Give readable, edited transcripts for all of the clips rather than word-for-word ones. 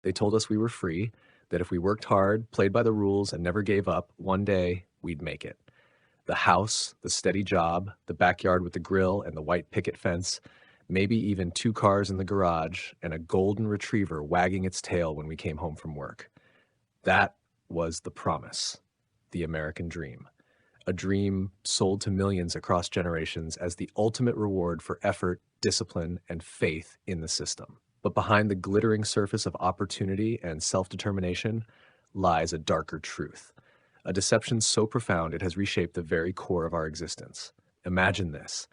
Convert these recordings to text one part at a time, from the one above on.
They told us we were free, that if we worked hard, played by the rules, and never gave up, one day we'd make it. The house, the steady job, the backyard with the grill and the white picket fence, maybe even 2 cars in the garage, and a golden retriever wagging its tail when we came home from work. That was the promise, the American dream. A dream sold to millions across generations as the ultimate reward for effort, discipline, and faith in the system. But behind the glittering surface of opportunity and self-determination lies a darker truth, a deception so profound it has reshaped the very core of our existence. Imagine this.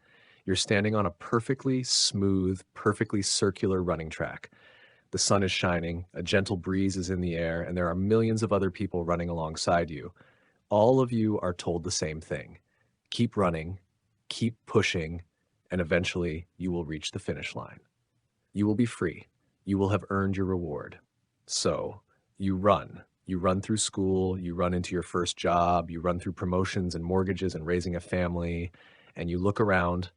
You're standing on a perfectly smooth, perfectly circular running track. The sun is shining, a gentle breeze is in the air, and there are millions of other people running alongside you. All of you are told the same thing. Keep running, keep pushing, and eventually you will reach the finish line. You will be free. You will have earned your reward. So you run. You run through school, you run into your first job, you run through promotions and mortgages and raising a family, and you look around.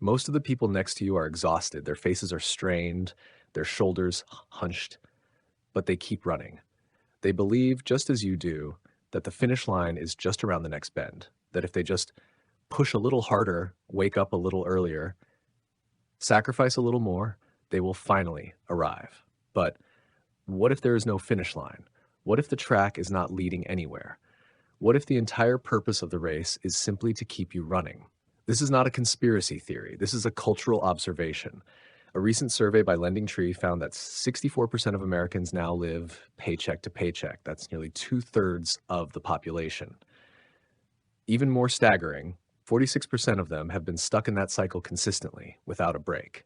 Most of the people next to you are exhausted. Their faces are strained, their shoulders hunched, but they keep running. They believe, just as you do, that the finish line is just around the next bend, that if they just push a little harder, wake up a little earlier, sacrifice a little more, they will finally arrive. But what if there is no finish line? What if the track is not leading anywhere? What if the entire purpose of the race is simply to keep you running? This is not a conspiracy theory. This is a cultural observation. A recent survey by LendingTree found that 64% of Americans now live paycheck to paycheck. That's nearly 2/3 of the population. Even more staggering, 46% of them have been stuck in that cycle consistently, without a break.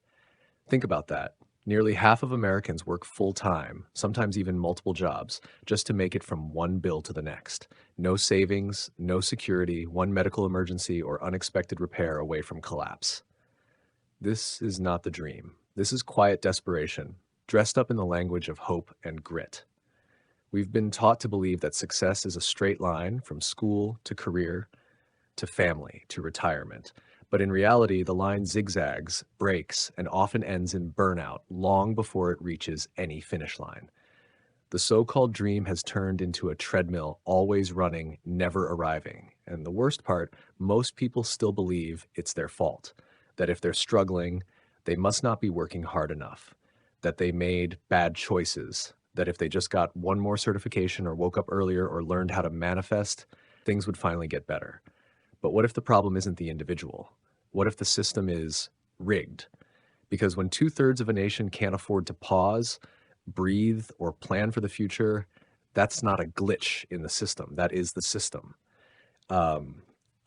Think about that. Nearly half of Americans work full-time, sometimes even multiple jobs, just to make it from one bill to the next. No savings, no security, one medical emergency or unexpected repair away from collapse. This is not the dream. This is quiet desperation, dressed up in the language of hope and grit. We've been taught to believe that success is a straight line from school to career to family to retirement. But in reality, the line zigzags, breaks, and often ends in burnout long before it reaches any finish line. The so-called dream has turned into a treadmill, always running, never arriving. And the worst part, most people still believe it's their fault, that if they're struggling, they must not be working hard enough, that they made bad choices, that if they just got one more certification or woke up earlier or learned how to manifest, things would finally get better. But what if the problem isn't the individual? What if the system is rigged? Because when 2/3 of a nation can't afford to pause, breathe, or plan for the future, that's not a glitch in the system. That is the system. A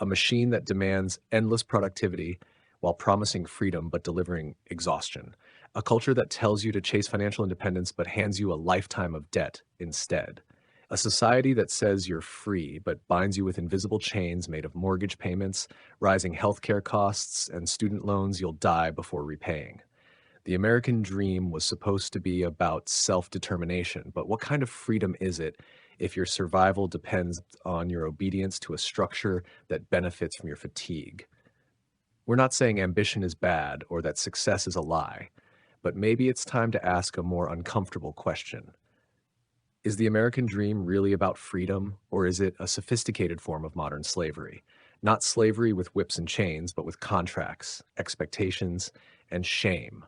machine that demands endless productivity while promising freedom but delivering exhaustion. A culture that tells you to chase financial independence but hands you a lifetime of debt instead. A society that says you're free but binds you with invisible chains made of mortgage payments, rising healthcare costs, and student loans you'll die before repaying. The American dream was supposed to be about self-determination, but what kind of freedom is it if your survival depends on your obedience to a structure that benefits from your fatigue? We're not saying ambition is bad or that success is a lie, but maybe it's time to ask a more uncomfortable question. Is the American dream really about freedom, or is it a sophisticated form of modern slavery? Not slavery with whips and chains, but with contracts, expectations, and shame.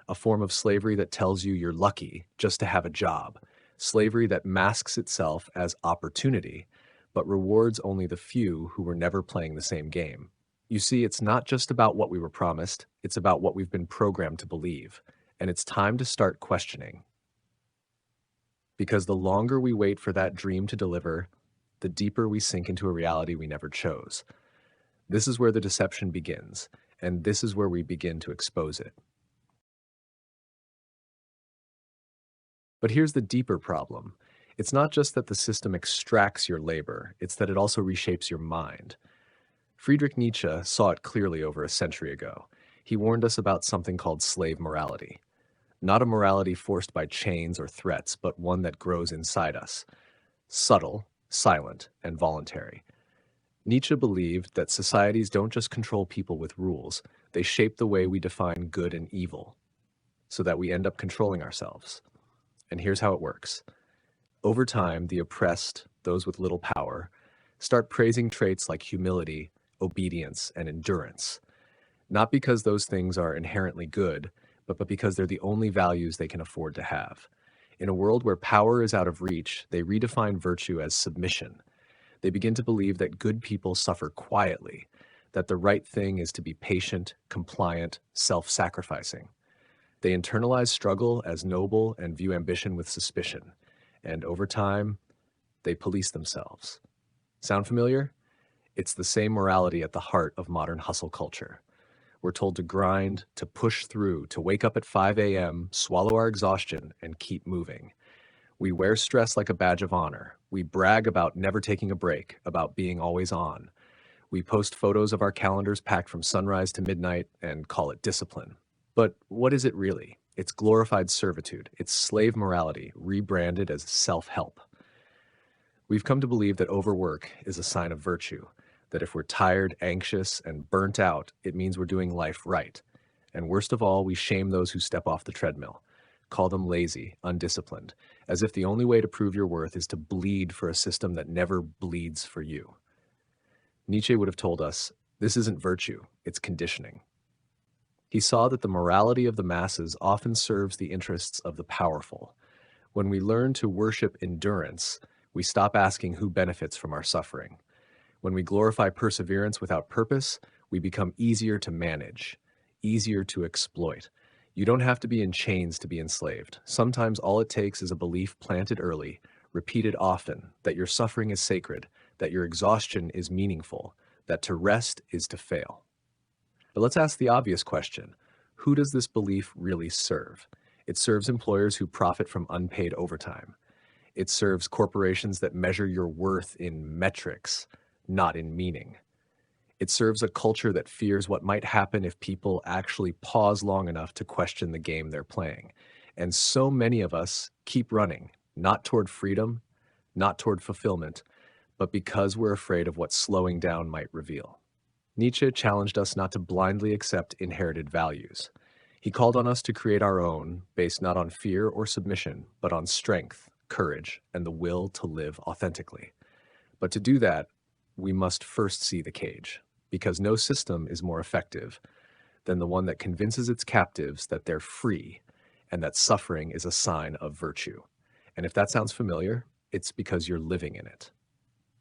A form of slavery that tells you you're lucky just to have a job. Slavery that masks itself as opportunity, but rewards only the few who were never playing the same game. You see, it's not just about what we were promised, it's about what we've been programmed to believe. And it's time to start questioning. Because the longer we wait for that dream to deliver, the deeper we sink into a reality we never chose. This is where the deception begins, and this is where we begin to expose it. But here's the deeper problem. It's not just that the system extracts your labor, it's that it also reshapes your mind. Friedrich Nietzsche saw it clearly over a century ago. He warned us about something called slave morality. Not a morality forced by chains or threats, but one that grows inside us. Subtle, silent, and voluntary. Nietzsche believed that societies don't just control people with rules, they shape the way we define good and evil, so that we end up controlling ourselves. And here's how it works. Over time, the oppressed, those with little power, start praising traits like humility, obedience, and endurance, not because those things are inherently good, but because they're the only values they can afford to have. In a world where power is out of reach, they redefine virtue as submission. They begin to believe that good people suffer quietly, that the right thing is to be patient, compliant, self-sacrificing. They internalize struggle as noble and view ambition with suspicion. And over time, they police themselves. Sound familiar? It's the same morality at the heart of modern hustle culture. We're told to grind, to push through, to wake up at 5 a.m., swallow our exhaustion, and keep moving. We wear stress like a badge of honor. We brag about never taking a break, about being always on. We post photos of our calendars packed from sunrise to midnight and call it discipline. But what is it really? It's glorified servitude. It's slave morality, rebranded as self-help. We've come to believe that overwork is a sign of virtue, that if we're tired, anxious, and burnt out, it means we're doing life right. And worst of all, we shame those who step off the treadmill, call them lazy, undisciplined, as if the only way to prove your worth is to bleed for a system that never bleeds for you. Nietzsche would have told us, this isn't virtue, it's conditioning. He saw that the morality of the masses often serves the interests of the powerful. When we learn to worship endurance, we stop asking who benefits from our suffering. When we glorify perseverance without purpose, we become easier to manage, easier to exploit. You don't have to be in chains to be enslaved. Sometimes all it takes is a belief planted early, repeated often, that your suffering is sacred, that your exhaustion is meaningful, that to rest is to fail. But let's ask the obvious question. Who does this belief really serve? It serves employers who profit from unpaid overtime. It serves corporations that measure your worth in metrics, not in meaning. It serves a culture that fears what might happen if people actually pause long enough to question the game they're playing. And so many of us keep running, not toward freedom, not toward fulfillment, but because we're afraid of what slowing down might reveal. Nietzsche challenged us not to blindly accept inherited values. He called on us to create our own, based not on fear or submission, but on strength, courage, and the will to live authentically. But to do that, we must first see the cage, because no system is more effective than the one that convinces its captives that they're free and that suffering is a sign of virtue. And if that sounds familiar, it's because you're living in it.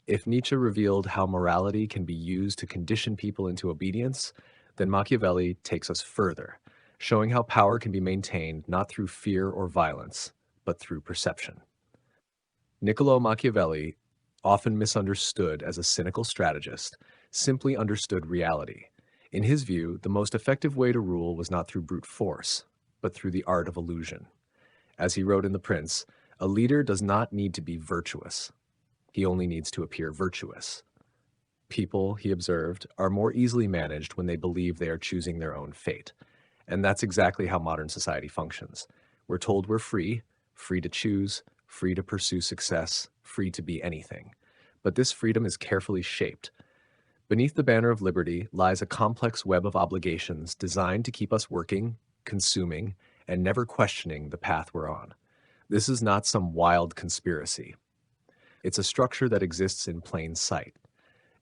If Nietzsche revealed how morality can be used to condition people into obedience, then Machiavelli takes us further, showing how power can be maintained not through fear or violence, but through perception. Niccolò Machiavelli, often misunderstood as a cynical strategist, simply understood reality. In his view, the most effective way to rule was not through brute force, but through the art of illusion. As he wrote in The Prince, a leader does not need to be virtuous. He only needs to appear virtuous. People, he observed, are more easily managed when they believe they are choosing their own fate. And that's exactly how modern society functions. We're told we're free, free to choose, free to pursue success, free to be anything. But this freedom is carefully shaped. Beneath the banner of liberty lies a complex web of obligations designed to keep us working, consuming, and never questioning the path we're on. This is not some wild conspiracy. It's a structure that exists in plain sight,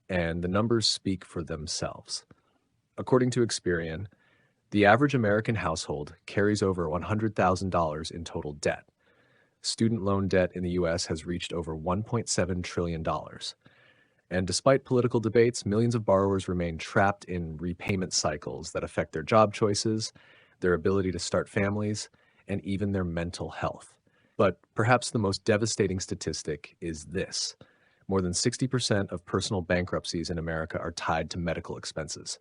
and the numbers speak for themselves. According to Experian, the average American household carries over $100,000 in total debt. Student loan debt in the U.S. has reached over $1.7 trillion. And despite political debates, millions of borrowers remain trapped in repayment cycles that affect their job choices, their ability to start families, and even their mental health. But perhaps the most devastating statistic is this. More than 60% of personal bankruptcies in America are tied to medical expenses.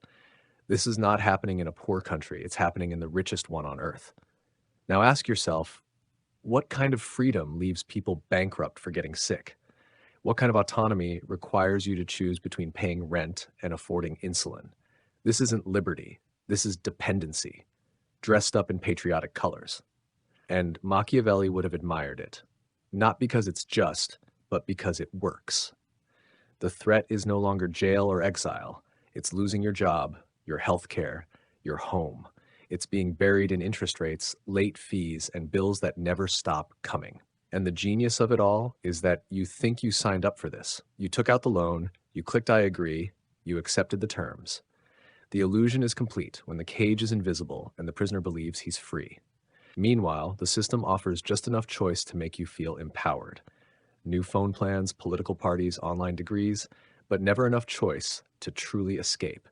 This is not happening in a poor country. It's happening in the richest one on earth. Now ask yourself, what kind of freedom leaves people bankrupt for getting sick? What kind of autonomy requires you to choose between paying rent and affording insulin? This isn't liberty. This is dependency, dressed up in patriotic colors. And Machiavelli would have admired it, not because it's just, but because it works. The threat is no longer jail or exile. It's losing your job, your health care, your home. It's being buried in interest rates, late fees, and bills that never stop coming. And the genius of it all is that you think you signed up for this. You took out the loan, you clicked I agree, you accepted the terms. The illusion is complete when the cage is invisible and the prisoner believes he's free. Meanwhile, the system offers just enough choice to make you feel empowered. New phone plans, political parties, online degrees, but never enough choice to truly escape.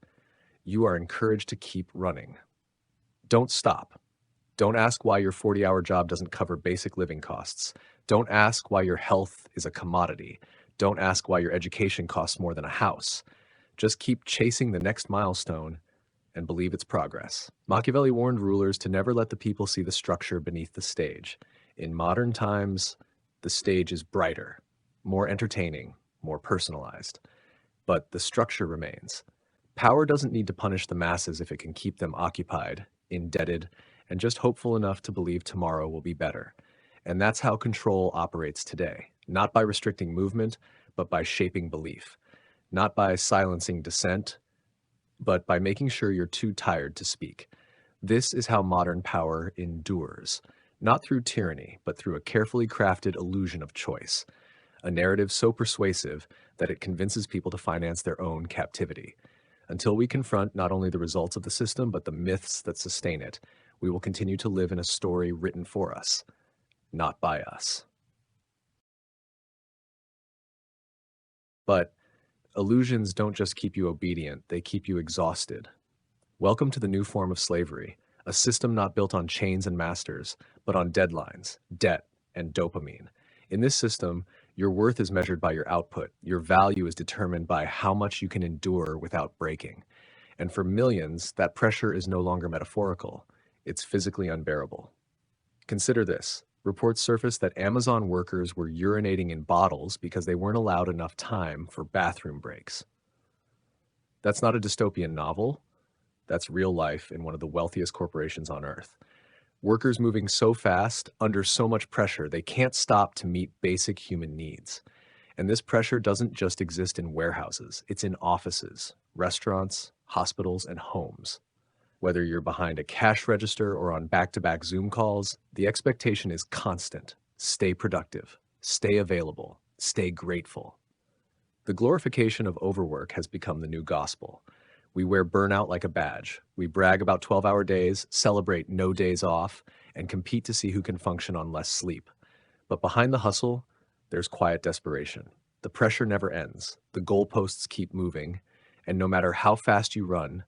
You are encouraged to keep running. Don't stop. Don't ask why your 40-hour job doesn't cover basic living costs. Don't ask why your health is a commodity. Don't ask why your education costs more than a house. Just keep chasing the next milestone and believe it's progress. Machiavelli warned rulers to never let the people see the structure beneath the stage. In modern times, the stage is brighter, more entertaining, more personalized. But the structure remains. Power doesn't need to punish the masses if it can keep them occupied, indebted, and just hopeful enough to believe tomorrow will be better. And that's how control operates today, not by restricting movement, but by shaping belief. Not by silencing dissent, but by making sure you're too tired to speak. This is how modern power endures, not through tyranny, but through a carefully crafted illusion of choice, a narrative so persuasive that it convinces people to finance their own captivity. Until we confront not only the results of the system, but the myths that sustain it, we will continue to live in a story written for us, not by us. But illusions don't just keep you obedient, they keep you exhausted. Welcome to the new form of slavery, a system not built on chains and masters, but on deadlines, debt, and dopamine. In this system, your worth is measured by your output. Your value is determined by how much you can endure without breaking. And for millions, that pressure is no longer metaphorical. It's physically unbearable. Consider this. Reports surfaced that Amazon workers were urinating in bottles because they weren't allowed enough time for bathroom breaks. That's not a dystopian novel. That's real life in one of the wealthiest corporations on Earth. Workers moving so fast, under so much pressure, they can't stop to meet basic human needs. And this pressure doesn't just exist in warehouses. It's in offices, restaurants, hospitals, and homes. Whether you're behind a cash register or on back-to-back Zoom calls, the expectation is constant. Stay productive, stay available, stay grateful. The glorification of overwork has become the new gospel. We wear burnout like a badge. We brag about 12-hour days, celebrate no days off, and compete to see who can function on less sleep. But behind the hustle, there's quiet desperation. The pressure never ends. The goalposts keep moving, and no matter how fast you run,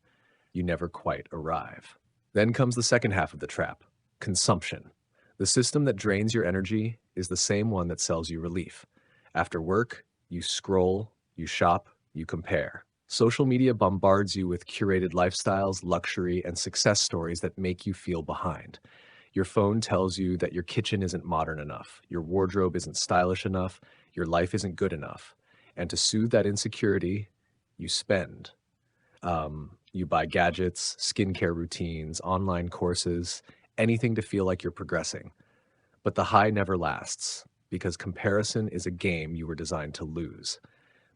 you never quite arrive. Then comes the second half of the trap, consumption. The system that drains your energy is the same one that sells you relief. After work, you scroll, you shop, you compare. Social media bombards you with curated lifestyles, luxury, and success stories that make you feel behind. Your phone tells you that your kitchen isn't modern enough, your wardrobe isn't stylish enough, your life isn't good enough. And to soothe that insecurity, you spend. You buy gadgets, skincare routines, online courses, anything to feel like you're progressing. But the high never lasts, because comparison is a game you were designed to lose.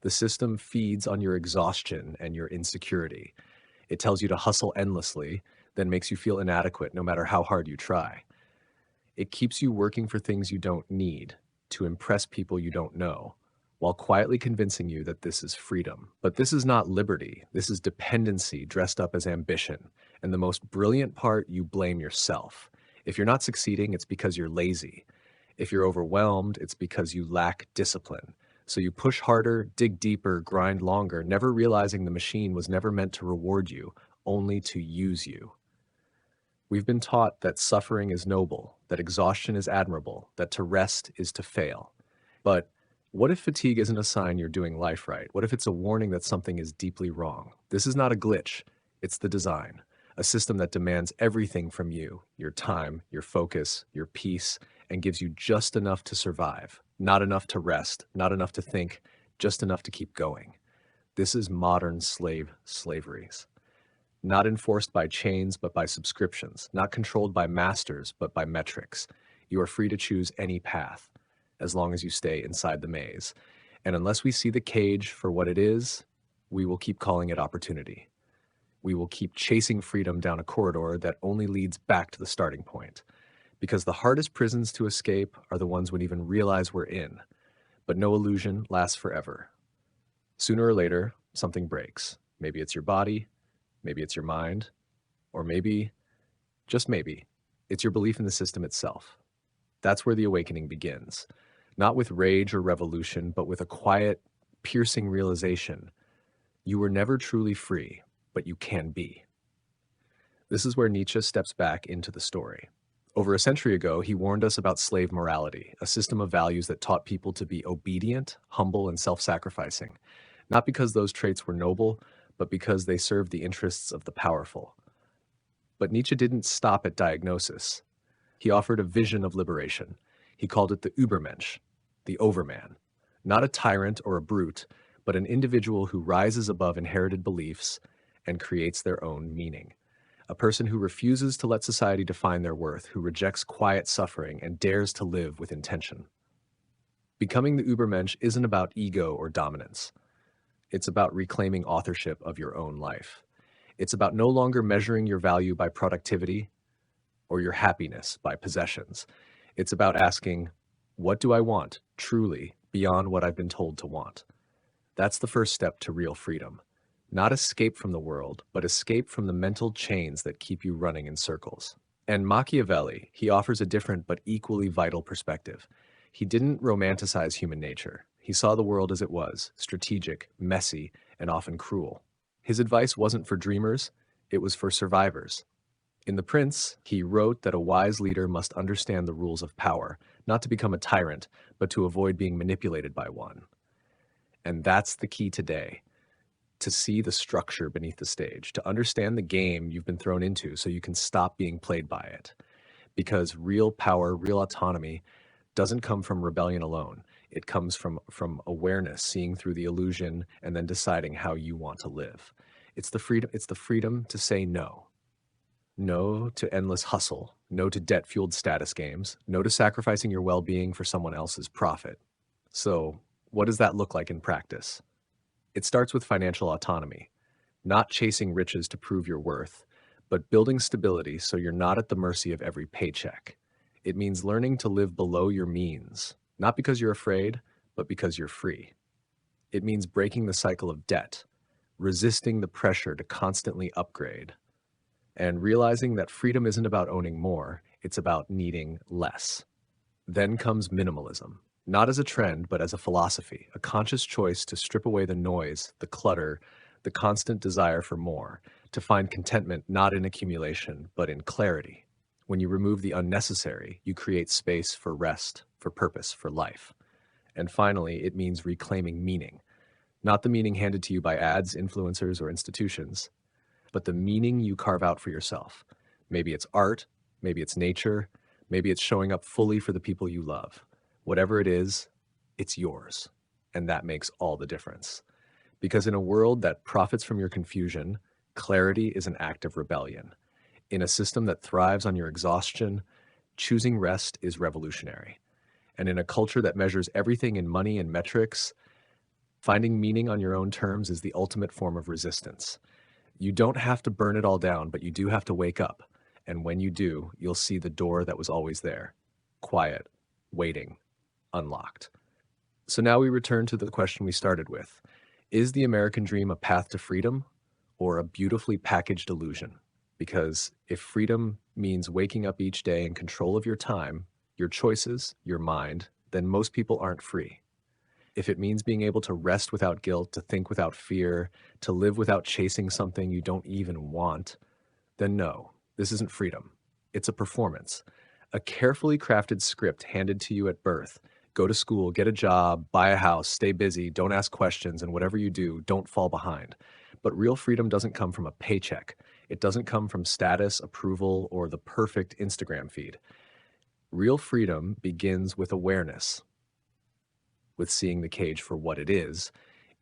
The system feeds on your exhaustion and your insecurity. It tells you to hustle endlessly, then makes you feel inadequate no matter how hard you try. It keeps you working for things you don't need, to impress people you don't know, while quietly convincing you that this is freedom. But this is not liberty. This is dependency dressed up as ambition. And the most brilliant part, you blame yourself. If you're not succeeding, it's because you're lazy. If you're overwhelmed, it's because you lack discipline. So you push harder, dig deeper, grind longer, never realizing the machine was never meant to reward you, only to use you. We've been taught that suffering is noble, that exhaustion is admirable, that to rest is to fail. But what if fatigue isn't a sign you're doing life right? What if it's a warning that something is deeply wrong? This is not a glitch, it's the design. A system that demands everything from you, your time, your focus, your peace, and gives you just enough to survive. Not enough to rest, not enough to think, just enough to keep going. This is modern slaveries. Not enforced by chains, but by subscriptions. Not controlled by masters, but by metrics. You are free to choose any path, as long as you stay inside the maze. And unless we see the cage for what it is, we will keep calling it opportunity. We will keep chasing freedom down a corridor that only leads back to the starting point. Because the hardest prisons to escape are the ones we even realize we're in. But no illusion lasts forever. Sooner or later, something breaks. Maybe it's your body, maybe it's your mind, or maybe, just maybe, it's your belief in the system itself. That's where the awakening begins. Not with rage or revolution, but with a quiet, piercing realization. You were never truly free, but you can be. This is where Nietzsche steps back into the story. Over a century ago, he warned us about slave morality, a system of values that taught people to be obedient, humble, and self-sacrificing, not because those traits were noble, but because they served the interests of the powerful. But Nietzsche didn't stop at diagnosis. He offered a vision of liberation. He called it the Übermensch, the overman, not a tyrant or a brute, but an individual who rises above inherited beliefs and creates their own meaning. A person who refuses to let society define their worth, who rejects quiet suffering and dares to live with intention. Becoming the Übermensch isn't about ego or dominance. It's about reclaiming authorship of your own life. It's about no longer measuring your value by productivity or your happiness by possessions. It's about asking, what do I want, truly, beyond what I've been told to want? That's the first step to real freedom. Not escape from the world, but escape from the mental chains that keep you running in circles. And Machiavelli, he offers a different but equally vital perspective. He didn't romanticize human nature. He saw the world as it was, strategic, messy, and often cruel. His advice wasn't for dreamers, it was for survivors. In The Prince, he wrote that a wise leader must understand the rules of power, not to become a tyrant, but to avoid being manipulated by one. And that's the key today. To see the structure beneath the stage, to understand the game you've been thrown into so you can stop being played by it. Because real power, real autonomy doesn't come from rebellion alone. It comes from awareness, seeing through the illusion, and then deciding how you want to live. It's the freedom to say no. No to endless hustle. No to debt-fueled status games. No to sacrificing your well-being for someone else's profit. So, what does that look like in practice? It starts with financial autonomy, not chasing riches to prove your worth, but building stability so you're not at the mercy of every paycheck. It means learning to live below your means, not because you're afraid, but because you're free. It means breaking the cycle of debt, resisting the pressure to constantly upgrade, and realizing that freedom isn't about owning more, it's about needing less. Then comes minimalism. Not as a trend, but as a philosophy, a conscious choice to strip away the noise, the clutter, the constant desire for more, to find contentment not in accumulation, but in clarity. When you remove the unnecessary, you create space for rest, for purpose, for life. And finally, it means reclaiming meaning. Not the meaning handed to you by ads, influencers, or institutions, but the meaning you carve out for yourself. Maybe it's art, maybe it's nature, maybe it's showing up fully for the people you love. Whatever it is, it's yours. And that makes all the difference. Because in a world that profits from your confusion, clarity is an act of rebellion. In a system that thrives on your exhaustion, choosing rest is revolutionary. And in a culture that measures everything in money and metrics, finding meaning on your own terms is the ultimate form of resistance. You don't have to burn it all down, but you do have to wake up. And when you do, you'll see the door that was always there. Quiet, waiting, unlocked. So now we return to the question we started with. Is the American dream a path to freedom or a beautifully packaged illusion? Because if freedom means waking up each day in control of your time, your choices, your mind, then most people aren't free. If it means being able to rest without guilt, to think without fear, to live without chasing something you don't even want, then no, this isn't freedom. It's a performance, a carefully crafted script handed to you at birth. Go to school, get a job, buy a house, stay busy, don't ask questions, and whatever you do, don't fall behind. But real freedom doesn't come from a paycheck. It doesn't come from status, approval, or the perfect Instagram feed. Real freedom begins with awareness, with seeing the cage for what it is,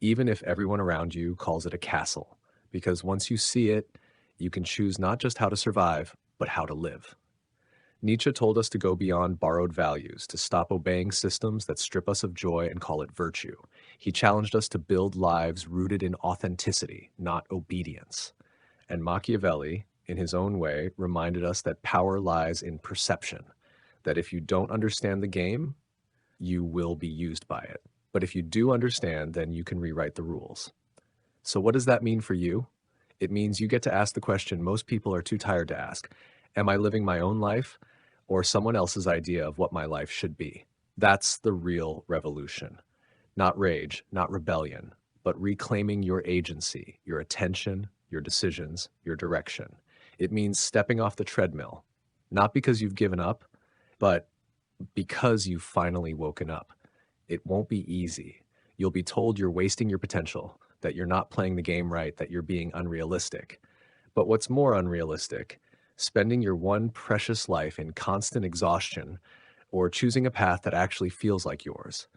even if everyone around you calls it a castle. Because once you see it, you can choose not just how to survive, but how to live. Nietzsche told us to go beyond borrowed values, to stop obeying systems that strip us of joy and call it virtue. He challenged us to build lives rooted in authenticity, not obedience. And Machiavelli, in his own way, reminded us that power lies in perception, that if you don't understand the game, you will be used by it. But if you do understand, then you can rewrite the rules. So what does that mean for you? It means you get to ask the question most people are too tired to ask. Am I living my own life or someone else's idea of what my life should be? That's the real revolution. Not rage, not rebellion, but reclaiming your agency, your attention, your decisions, your direction. It means stepping off the treadmill, not because you've given up, but because you've finally woken up. It won't be easy. You'll be told you're wasting your potential, that you're not playing the game right, that you're being unrealistic. But what's more unrealistic, spending your one precious life in constant exhaustion or choosing a path that actually feels like yours.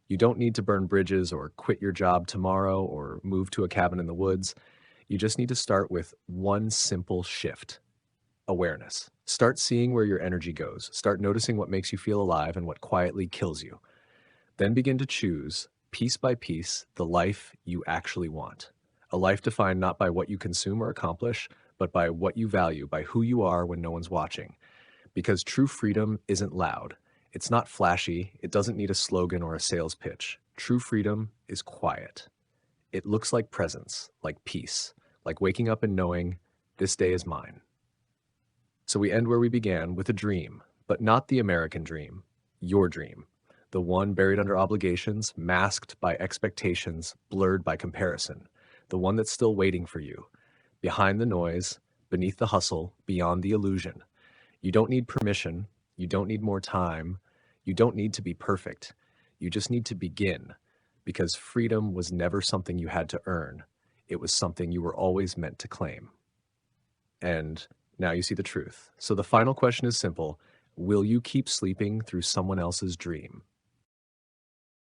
You don't need to burn bridges or quit your job tomorrow or move to a cabin in the woods. You just need to start with one simple shift: awareness. Start seeing where your energy goes. Start noticing what makes you feel alive and what quietly kills you. Then begin to choose, piece by piece, the life you actually want. A life defined not by what you consume or accomplish, but by what you value, by who you are when no one's watching. Because true freedom isn't loud. It's not flashy. It doesn't need a slogan or a sales pitch. True freedom is quiet. It looks like presence, like peace, like waking up and knowing this day is mine. So we end where we began, with a dream, but not the American dream, your dream. The one buried under obligations, masked by expectations, blurred by comparison. The one that's still waiting for you, behind the noise, beneath the hustle, beyond the illusion. You don't need permission. You don't need more time. You don't need to be perfect. You just need to begin, because freedom was never something you had to earn. It was something you were always meant to claim. And now you see the truth. So the final question is simple. Will you keep sleeping through someone else's dream?